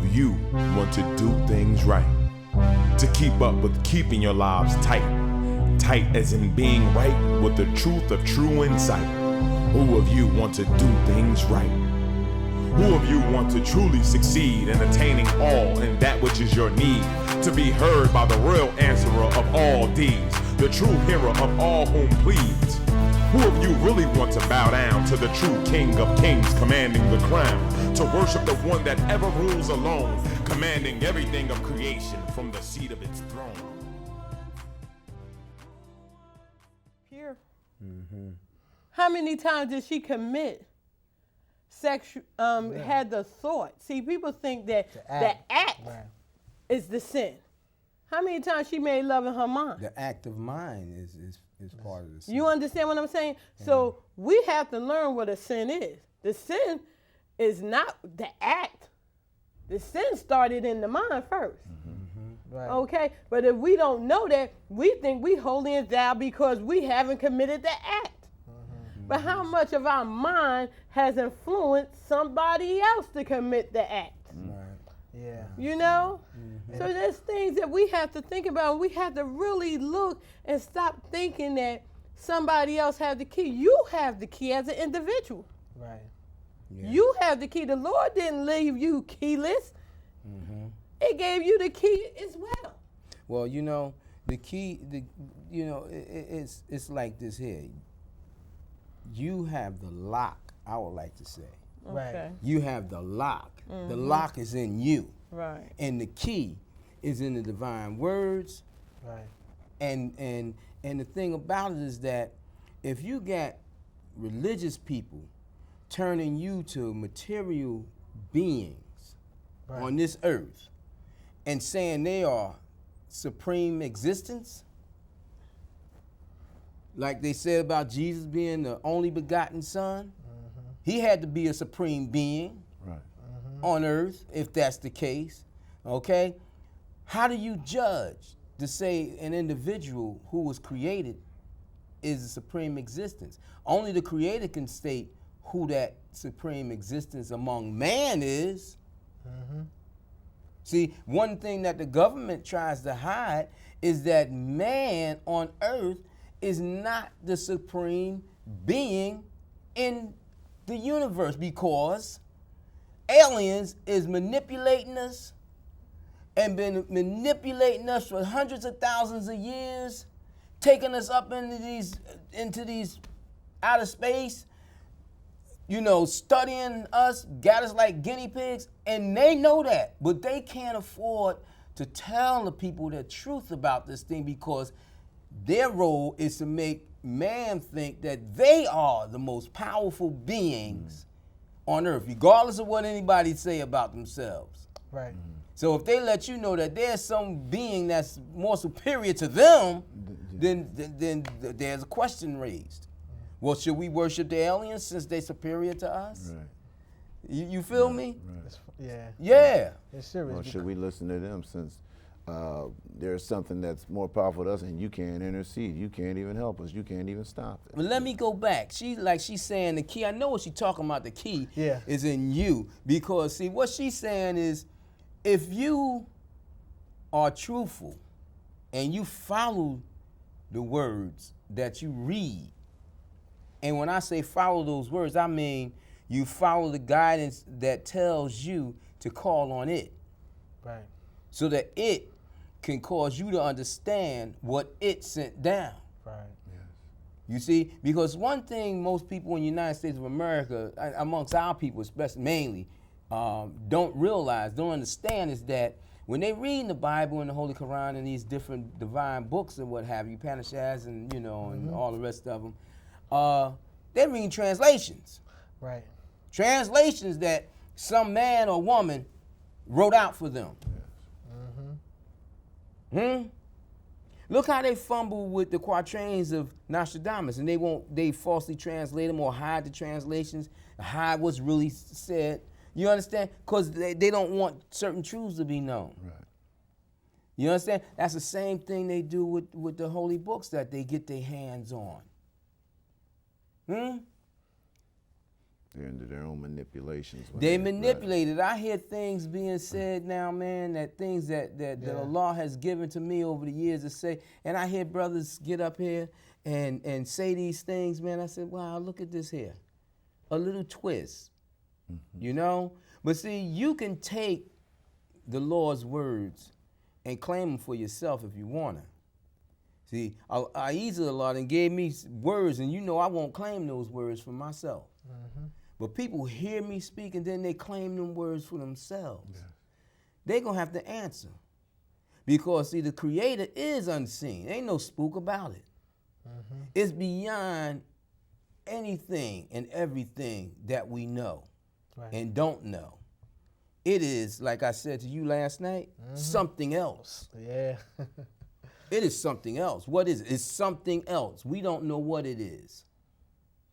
of you want to do things right? To keep up with keeping your lives tight. Tight as in being right with the truth of true insight. Who of you want to do things right? Who of you want to truly succeed in attaining all in that which is your need? To be heard by the real answerer of all deeds, the true hero of all whom pleads. Who of you really want to bow down to the true King of Kings commanding the crown? To worship the one that ever rules alone, commanding everything of creation from the seat of its throne. Pure. How many times did she commit had the thought? See, people think that the act is the sin. How many times she made love in her mind? The act of mind is part of the sin. You understand what I'm saying? Yeah. So we have to learn what a sin is. The sin is not the act. The sin started in the mind first. Right. Okay? But if we don't know that, we think we holy and thou because we haven't committed the act. But how much of our mind has influenced somebody else to commit the act? Right. Yeah. You know? So there's things that we have to think about. We have to really look and stop thinking that somebody else has the key. You have the key as an individual. Right. Yeah. You have the key. The Lord didn't leave you keyless. It gave you the key as well. Well, you know, the key, it's like this here. You have the lock, I would like to say. Okay. You have the lock. The lock is in you. Right. And the key is in the divine words. Right. And the thing about it is that if you got religious people turning you to material beings on this earth and saying they are supreme existence, like they said about Jesus being the only begotten Son, he had to be a supreme being on earth, if that's the case, okay? How do you judge to say an individual who was created is a supreme existence? Only the Creator can state who that supreme existence among man is. See, one thing that the government tries to hide is that man on earth is not the supreme being in the universe, because aliens is manipulating us and been manipulating us for hundreds of thousands of years, taking us up into these outer space, you know, studying us, got us like guinea pigs, and they know that, but they can't afford to tell the people the truth about this thing, because their role is to make man think that they are the most powerful beings on earth, regardless of what anybody say about themselves. Right. So if they let you know that there's some being that's more superior to them, then there's a question raised. Well, should we worship the aliens since they're superior to us? Right. You feel me? Right. Yeah. Yeah. It's serious. Or should we listen to them since there's something that's more powerful than us, and you can't intercede, you can't even help us, you can't even stop it? But let me go back. She's saying the key. I know what she's talking about. The key is in you, because see what she's saying is, if you are truthful and you follow the words that you read, and when I say follow those words, I mean you follow the guidance that tells you to call on it. Right. So that it can cause you to understand what it sent down. Right. Yes. You see? Because one thing most people in the United States of America, amongst our people especially, mainly, don't realize, don't understand, is that when they read the Bible and the Holy Quran and these different divine books and what have you, Upanishads and, you know, and all the rest of them, they're reading translations. Right. Translations that some man or woman wrote out for them. Look how they fumble with the quatrains of Nostradamus, and they falsely translate them or hide the translations, hide what's really said. You understand? Because they don't want certain truths to be known. Right. You understand? That's the same thing they do with the holy books that they get their hands on. They're into their own manipulations. They manipulated. I hear things being said now, man, that things that Allah has given to me over the years to say, and I hear brothers get up here and say these things, man. I said, wow, look at this here. A little twist, you know? But see, you can take the Lord's words and claim them for yourself if you want to. See, Ahezaah done gave me words, and you know I won't claim those words for myself. But people hear me speak, and then they claim them words for themselves. Yeah. They're going to have to answer. Because, see, the Creator is unseen. Ain't no spook about it. It's beyond anything and everything that we know and don't know. It is, like I said to you last night, something else. Yeah. It is something else. What is it? It's something else. We don't know what it is.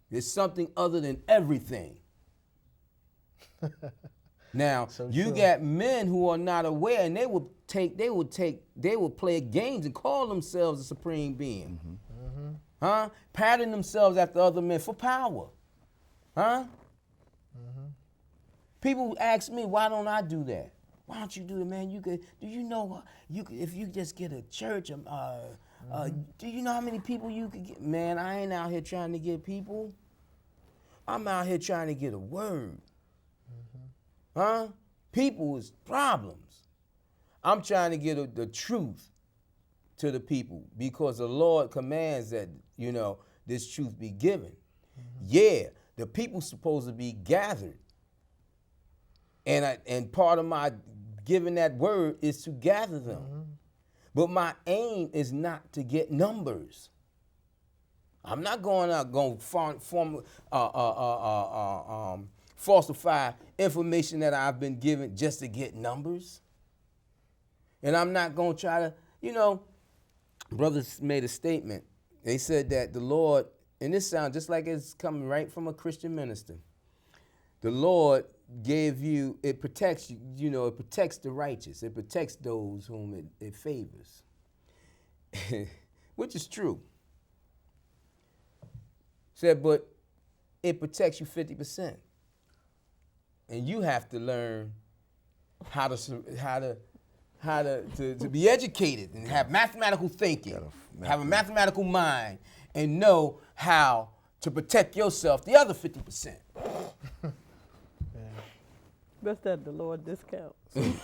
It's something other than everything. Now, so you got men who are not aware, and they will play games and call themselves a supreme being. Pattern themselves after other men for power. People ask me, why don't I do that? Why don't you do it, man? You could. Do you know if you just get a church? Do you know how many people you could get? Man, I ain't out here trying to get people. I'm out here trying to get a word. People is problems. I'm trying to get the truth to the people because the Lord commands that, you know, this truth be given. Yeah, the people supposed to be gathered. And part of my giving that word is to gather them. But my aim is not to get numbers. I'm not going out falsify information that I've been given just to get numbers. And I'm not going to try to, you know, brothers made a statement. They said that the Lord, and this sounds just like it's coming right from a Christian minister. The Lord gave you, it protects you, you know, it protects the righteous. It protects those whom it favors, which is true. Said, but it protects you 50%. And you have to learn how to be educated and have mathematical thinking, have a mathematical mind, and know how to protect yourself, the other 50%. Best that the Lord discounts. Sound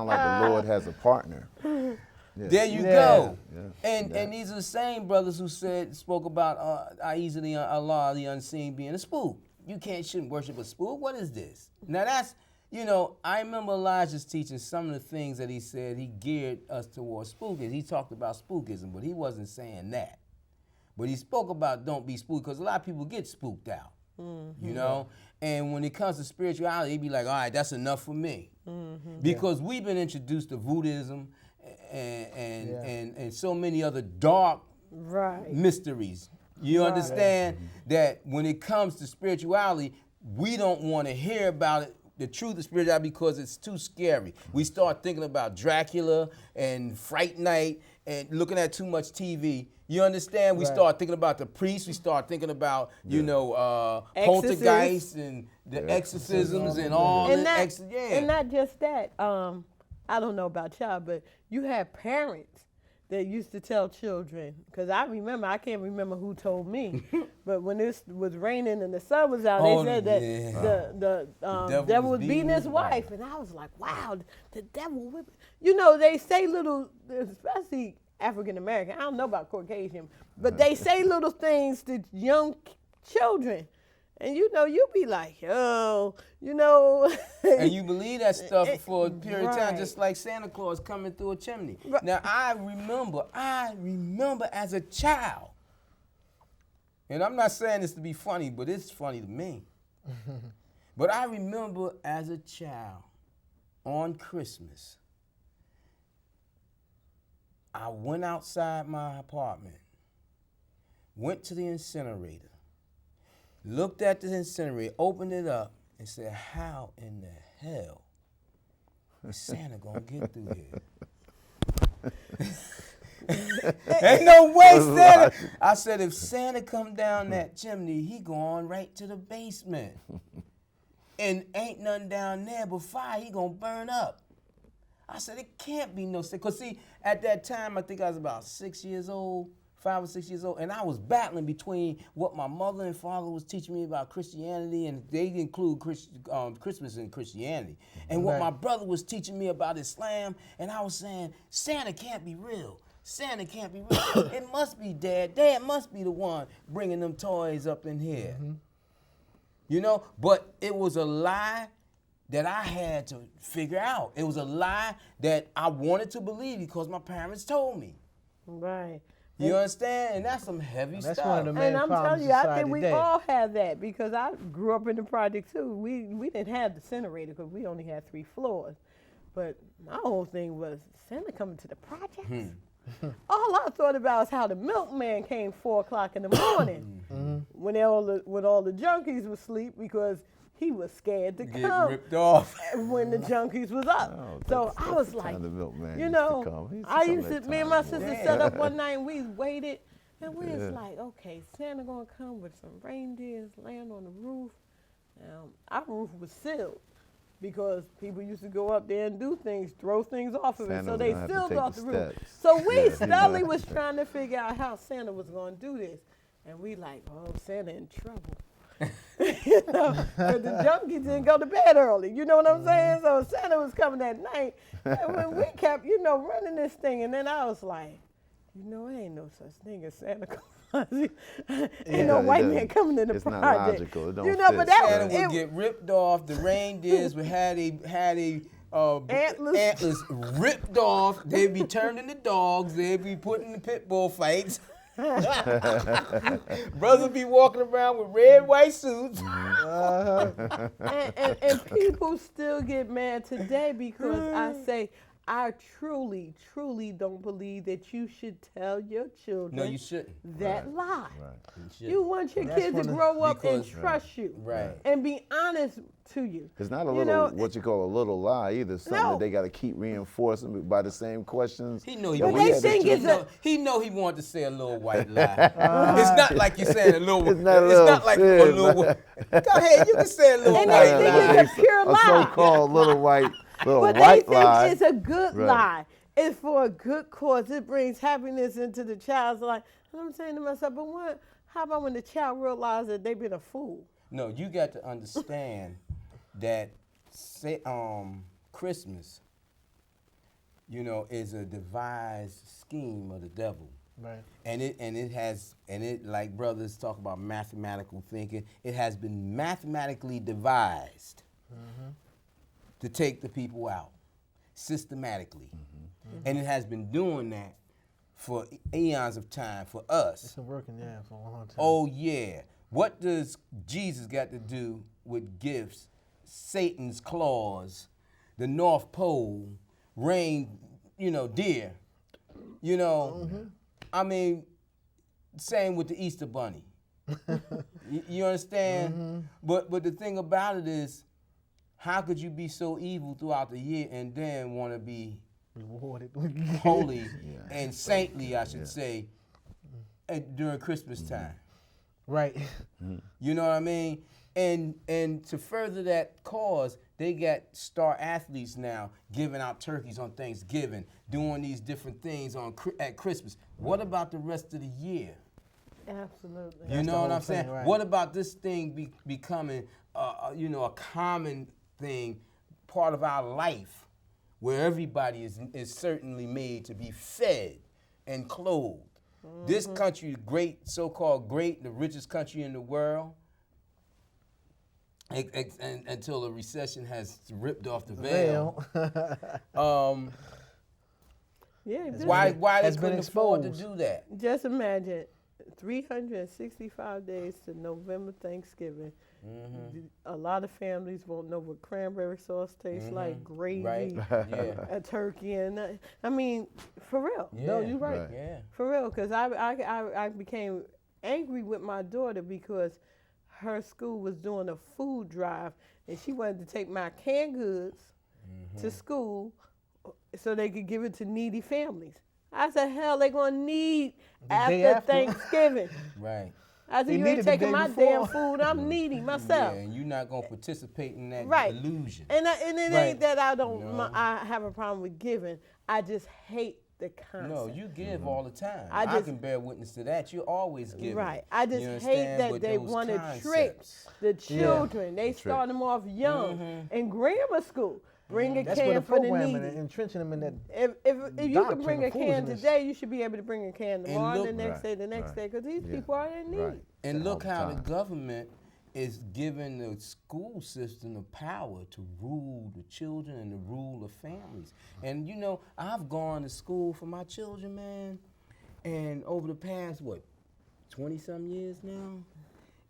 like the Lord has a partner. Yeah. There you go. Yeah. And these are the same brothers who spoke about Ahezaah, Allah, the unseen, being a spook. You shouldn't worship a spook. What is this? Now that's, you know, I remember Elijah's teaching some of the things that he said he geared us towards spookism. He talked about spookism, but he wasn't saying that. But he spoke about don't be spooked because a lot of people get spooked out, you know? And when it comes to spirituality, he'd be like, all right, that's enough for me. Because we've been introduced to Buddhism and so many other dark mysteries. You understand that when it comes to spirituality, we don't want to hear about it, the truth of spirituality, because it's too scary. We start thinking about Dracula and Fright Night and looking at too much TV. You understand? We start thinking about the priests. We start thinking about, you know, poltergeists and the exorcisms and all that. And not just that. I don't know about y'all, but you have parents that used to tell children, because I can't remember who told me, but when it was raining and the sun was out, they said that the devil was beating his wife. And I was like, wow, the devil whipping. You know, they say little, especially African American, I don't know about Caucasian, but they say little things to young children. And you know, you be like, oh, you know. And you believe that stuff for a period of time, just like Santa Claus coming through a chimney. Now, I remember as a child, and I'm not saying this to be funny, but it's funny to me. But I remember as a child, on Christmas, I went outside my apartment, went to the incinerator, looked at the incinerator, opened it up, and said, how in the hell is Santa gonna get through here? Ain't no way That's Santa. logic. I said, if Santa come down that chimney, he going right to the basement. And ain't nothing down there but fire, he gonna burn up. I said, it can't be no Santa. Because see, at that time, I think I was about 6 years old, 5 or 6 years old, and I was battling between what my mother and father was teaching me about Christianity, and they include Christmas in Christianity, and what my brother was teaching me about Islam, and I was saying, Santa can't be real. Santa can't be real. It must be Dad. Dad must be the one bringing them toys up in here. You know, but it was a lie that I had to figure out. It was a lie that I wanted to believe because my parents told me. Right. You understand? And that's some heavy That's stuff. one of the main And I'm problems telling you, I society think we today. all have that because I grew up in the project too. We didn't have the incinerator because we only had 3 floors. But my whole thing was Santa coming to the projects. All I thought about is how the milkman came 4 o'clock in the morning when all the junkies were asleep because he was scared to Get come ripped off. when the junkies was up. So I was like, the milkman you used to know, come. He used to I come used to, that me and time, my boy. sister set up one night and we waited and we was like, okay, Santa gonna come with some reindeers, land on the roof. Our roof was sealed because people used to go up there and do things, throw things off of it. Santa So was they gonna have to sealed take off the the roof. steps. So we Yeah. steadily was trying to figure out how Santa was gonna do this. And we like, oh, Santa in trouble. You know, 'cause the junkies didn't go to bed early. You know what I'm saying? So Santa was coming at night. And when we kept, running this thing. And then I was like, it ain't no such thing as Santa Claus. Ain't no it white doesn't. man coming to the It's not project. logical. It don't But fit. that Santa was would it. get ripped off. The reindeers would had a antlers ripped off. They'd be turned into dogs. They'd be put in the pit bull fights. Brothers be walking around with red, white suits. And people still get mad today because I say, I truly, truly don't believe that you should tell your children No, you shouldn't. that lie. You You want your That's kids to one of- grow up and because- trust you Right. and be honest to you. It's not a You little, know, what you call a little lie either. Something No. that they got to keep reinforcing by the same questions. He know he that But we they had to think do. it's he know he wanted to say a little white lie. It's not like you said a little. It's not a little like a fib. little. Go ahead, you can say a little And white they think lie. it's a pure A lie. so-called little white But they white think lie. it's a good Right. lie. It's for a good cause. It brings happiness into the child's life. And I'm saying to myself, but how about when the child realizes that they've been a fool? No, you got to understand that Christmas, is a devised scheme of the devil. Right. And it like brothers talk about mathematical thinking, it has been mathematically devised to take the people out systematically. And it has been doing that for eons of time for us. It's been working, for a long time. Oh yeah. What does Jesus got to do with gifts, Satan's claws, the North Pole, rain, deer? I mean, same with the Easter Bunny. You understand? But the thing about it is, how could you be so evil throughout the year and then want to be Rewarded. holy and saintly, I should say, during Christmas time? Right. You know what I mean? And to further that cause, they got star athletes now giving out turkeys on Thanksgiving, doing these different things at Christmas. What about the rest of the year? Absolutely. You know the what whole I'm saying? thing, right. What about this thing becoming, a common thing, part of our life, where everybody is certainly made to be fed and clothed? This country, great, so-called great, the richest country in the world, until the recession has ripped off the veil. Yeah, Why they has been couldn't afford to exposed. do that? just imagine 365 days to November Thanksgiving. A lot of families won't know what cranberry sauce tastes like, gravy, Right? Yeah. a turkey, and I mean, for real. No, Yeah. you're right. Right. Yeah. For real, because I became angry with my daughter because her school was doing a food drive, and she wanted to take my canned goods to school so they could give it to needy families. I said, hell, they're going to need day after after. Thanksgiving. Right. I said, They you needed ain't the taking day my before. damn food. I'm needy myself. Yeah, and you're not gonna participate in that Right. illusion. And it Right. ain't that I don't, No. I have a problem with giving. I just hate the concept. No, you give all the time. I I just- can bear witness to that. You're always giving. Right. I just You hate understand? that But they those want to trick concepts. the children. They Trick. start them off young in grammar school. Bring a That's where the can for the programming needy. and entrenching them in that. If you doctrine can bring a of can foolishness. today, you should be able to bring a can tomorrow, look- and the next Right, day, the next right. day, because these Yeah. people are in need. Right. And All look the how the time. government is giving the school system the power to rule the children and to rule the families. And you know, I've gone to school for my children, man, and over the past, 20-some years now?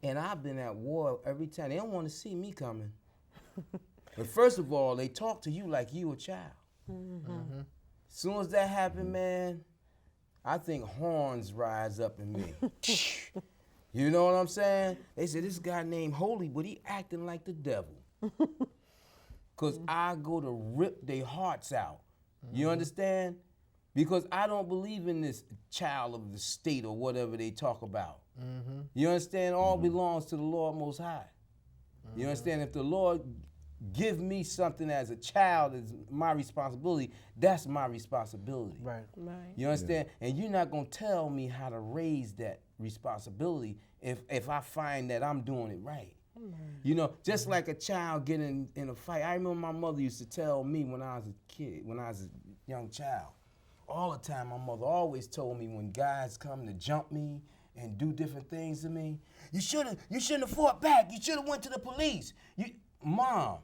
And I've been at war every time. They don't want to see me coming. But first of all, they talk to you like you a child. As soon as that happened, man, I think horns rise up in me. You know what I'm saying? They said, this guy named Holy, but he acting like the devil. Because I go to rip their hearts out. You understand? Because I don't believe in this child of the state or whatever they talk about. You understand? All belongs to the Lord Most High. You understand? If the Lord give me something as a child as my responsibility, that's my responsibility. Right. Right. You understand? And you're not gonna tell me how to raise that responsibility if I find that I'm doing it right. You know, just like a child getting in a fight. I remember my mother used to tell me when I was a kid, when I was a young child, all the time my mother always told me when guys come to jump me and do different things to me, you shouldn't have fought back. You should have went to the police. Mom,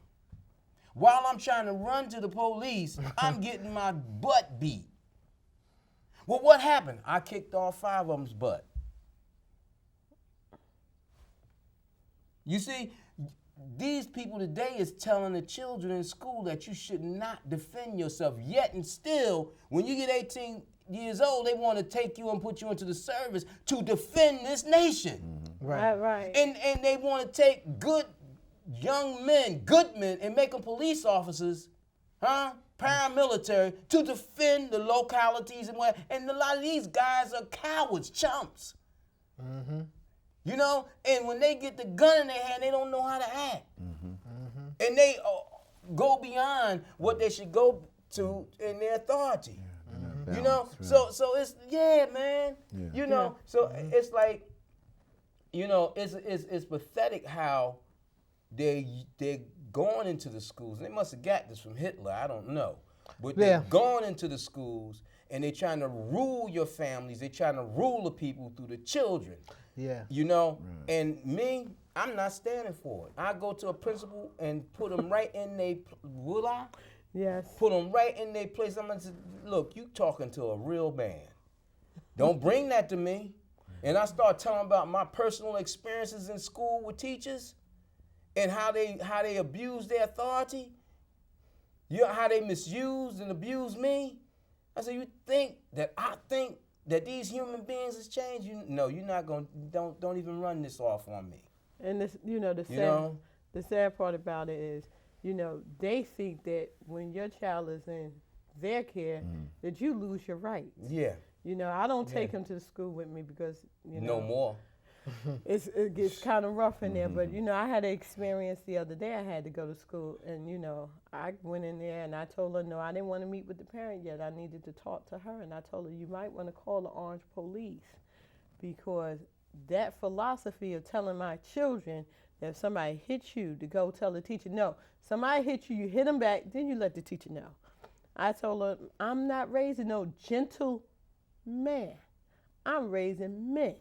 while I'm trying to run to the police, I'm getting my butt beat. Well, what happened? I kicked all 5 of them's butt. You see, these people today is telling the children in school that you should not defend yourself. Yet and still, when you get 18 years old, they want to take you and put you into the service to defend this nation. Right. And they want to take good young men, good men, and make them police officers, paramilitary, to defend the localities and a lot of these guys are cowards, chumps. You know, and when they get the gun in their hand, they don't know how to act. And they go beyond what they should go to in their authority. You know, so it's man. Yeah. You know, so it's like, you know, it's pathetic how they're going into the schools. They must have got this from Hitler. I don't know, but they're going into the schools and they're trying to rule your families. They're trying to rule the people through the children. Yeah. You know, and me, I'm not standing for it. I go to a principal and put them right in their, will I? Yes. Put them right in their place. I'm gonna say, look, you talking to a real man. Don't bring that to me. And I start telling about my personal experiences in school with teachers and how they abuse their authority. You know, how they misused and abused me. I said, you think that I think that these human beings has changed? You're not gonna, don't even run this off on me. And this, you know, the sad part about it is, you know, they think that when your child is in their care, that you lose your rights. Yeah. You know, I don't take him to the school with me because, you know. No more. It gets kind of rough in there, but, you know, I had an experience the other day. I had to go to school, and, you know, I went in there, and I told her, no, I didn't want to meet with the parent yet. I needed to talk to her, and I told her, you might want to call the Orange Police, because that philosophy of telling my children that if somebody hits you, to go tell the teacher, no, somebody hit you, you hit them back, then you let the teacher know. I told her, I'm not raising no gentle man. I'm raising men.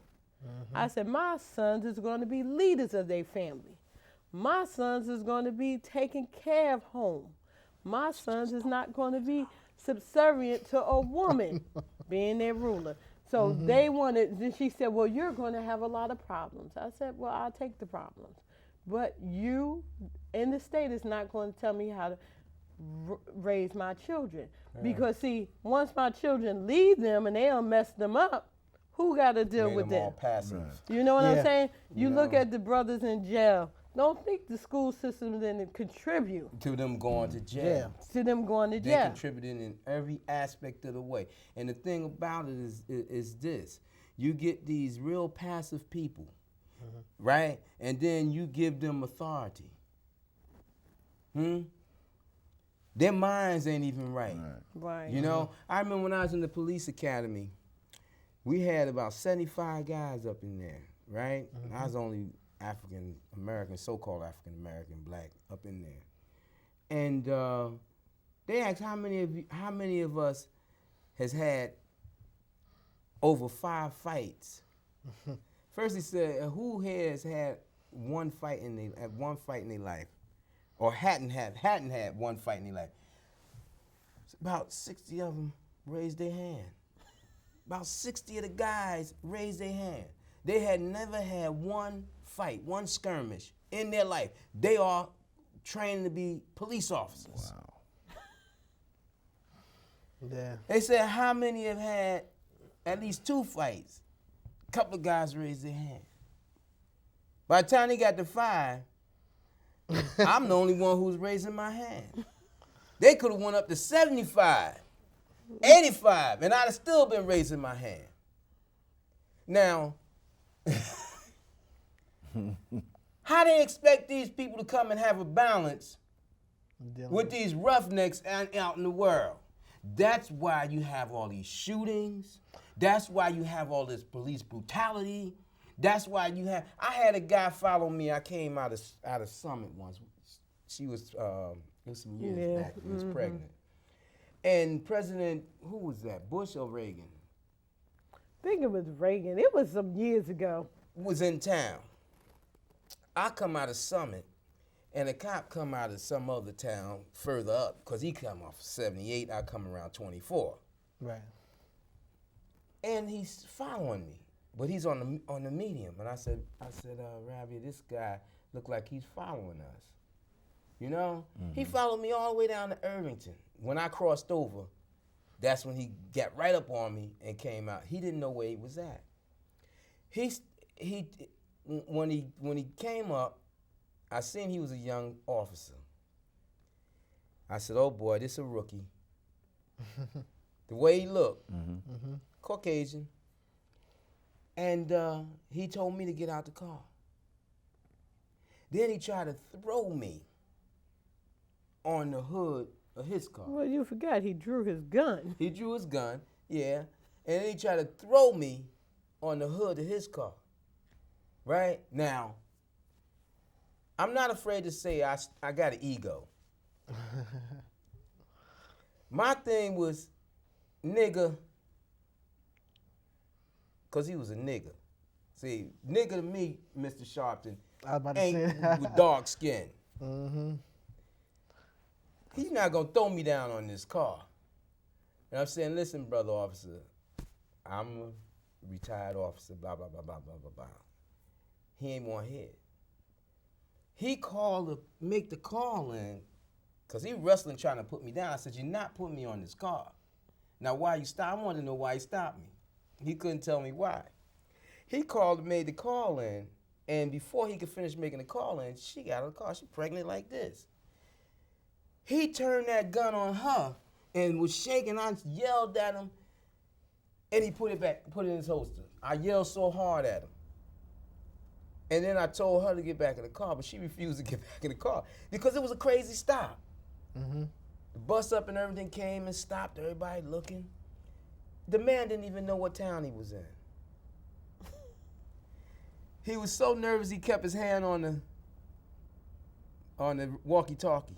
I said, my sons is going to be leaders of their family. My sons is going to be taking care of home. My sons is not going to be subservient to a woman being their ruler. So they wanted, then she said, well, you're going to have a lot of problems. I said, well, I'll take the problems. But you in the state is not going to tell me how to raise my children. Because, see, once my children leave them and they'll mess them up, who got to deal with them? All passive. You know what I'm Yeah. saying? You look at the brothers in jail. don't think the school system didn't contribute To them going to jail. Yeah. to them going to They jail. contributed in every aspect of the way. And the thing about it is this. You get these real passive people, right? And then you give them authority. Their minds ain't even right. Right. You know, I remember when I was in the police academy, we had about 75 guys up in there, right? I was only African American, so-called African American, black up in there. And they asked how many of us has had over 5 fights. First he said, who has had one fight in their life, or hadn't had one fight in their life? About 60 of them raised their hand. About 60 of the guys raised their hand. They had never had one fight, one skirmish in their life. They are trained to be police officers. Wow. Yeah. They said, how many have had at least 2 fights? A couple of guys raised their hand. By the time they got to 5, I'm the only one who's raising my hand. They could have went up to 75, 85, and I'd have still been raising my hand. Now, how they expect these people to come and have a balance with these roughnecks out in the world? That's why you have all these shootings. That's why you have all this police brutality. That's why I had a guy follow me. I came out of Summit once. She was, it was some years back. She was pregnant. And President, who was that, Bush or Reagan? I think it was Reagan. It was some years ago. Was in town. I come out of Summit, and a cop come out of some other town further up, because he come off 78, I come around 24. Right. And he's following me, but he's on the medium. And I said, Rabbi, this guy look like he's following us. You know? He followed me all the way down to Irvington. When I crossed over, that's when he got right up on me and came out. He didn't know where he was at. When he came up, I seen he was a young officer. I said, oh boy, this a rookie. The way he looked, Caucasian. And he told me to get out the car. Then he tried to throw me on the hood of his car. Well, you forgot he drew his gun. He drew his gun, yeah. And then he tried to throw me on the hood of his car. Right? Now, I'm not afraid to say I got an ego. My thing was nigga, because he was a nigga. See, nigga to me, Mr. Sharpton, I was about to ain't say that. with dark skin. Mm-hmm. He's not going to throw me down on this car. And I'm saying, listen, brother officer, I'm a retired officer, blah, blah, blah, blah, blah, blah, blah. He ain't want to hear it. He called to make the call in, because he wrestling trying to put me down. I said, you're not putting me on this car. Now, why you stopped? I want to know why he stopped me. He couldn't tell me why. He called and made the call in, and before he could finish making the call in, she got out of the car. She pregnant like this. He turned that gun on her and was shaking. I yelled at him, and he put it back, put it in his holster. I yelled so hard at him. And then I told her to get back in the car, but she refused to get back in the car because it was a crazy stop. Mm-hmm. The bus up and everything came and stopped, everybody looking. The man didn't even know what town he was in. He was so nervous he kept his hand on the walkie-talkie.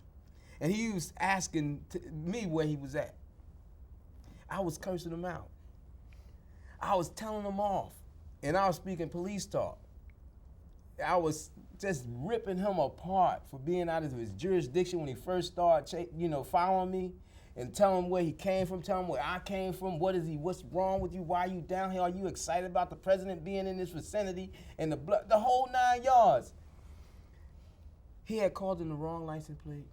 And he was asking me where he was at. I was cursing him out. I was telling him off. And I was speaking police talk. I was just ripping him apart for being out of his jurisdiction when he first started, following me, and telling him where he came from, telling him where I came from, what's wrong with you, why are you down here, are you excited about the president being in this vicinity, and the whole 9 yards. He had called in the wrong license plate.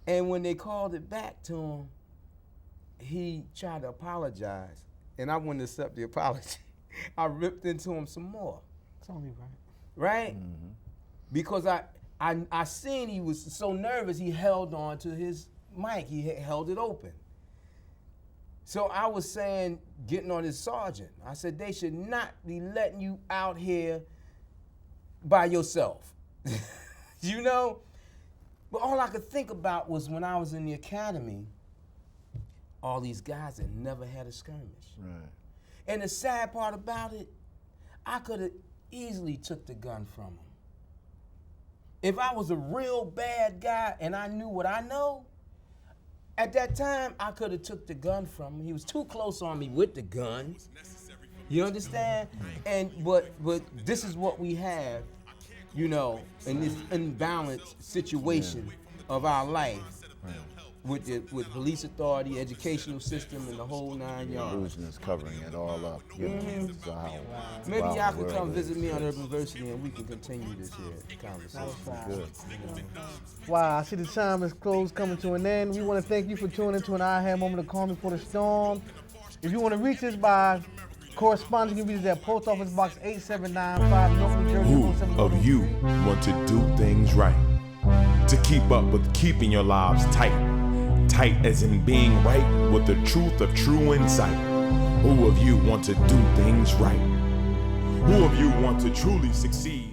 And when they called it back to him, he tried to apologize, and I wouldn't accept the apology. I ripped into him some more. It's only right. right? Because I seen he was so nervous, he held on to his mic. He held it open. So I was saying, getting on his sergeant, I said, they should not be letting you out here by yourself. You know? But all I could think about was when I was in the academy, all these guys that never had a skirmish. Right. And the sad part about it, I could have easily took the gun from him. If I was a real bad guy and I knew what I know, at that time I could have took the gun from him. He was too close on me with the gun. You understand? But this is what we have, you know, in this unbalanced situation of our life. With police authority, educational system, and the whole 9 yards. Illusion is covering it all up. You know, so Maybe wow, y'all can world come is. visit me on Urban University and we can continue this here conversation. Good. Wow, I see the time is close, coming to an end. We want to thank you for tuning into an I Had Moment of Calm Before the Storm. If you want to reach us by correspondence, you can reach us at Post Office Box 8795, North New Jersey. Who 07023. of you want to do things right? To keep up with keeping your lives tight. Tight as in being right with the truth of true insight. Who of you want to do things right? Who of you want to truly succeed?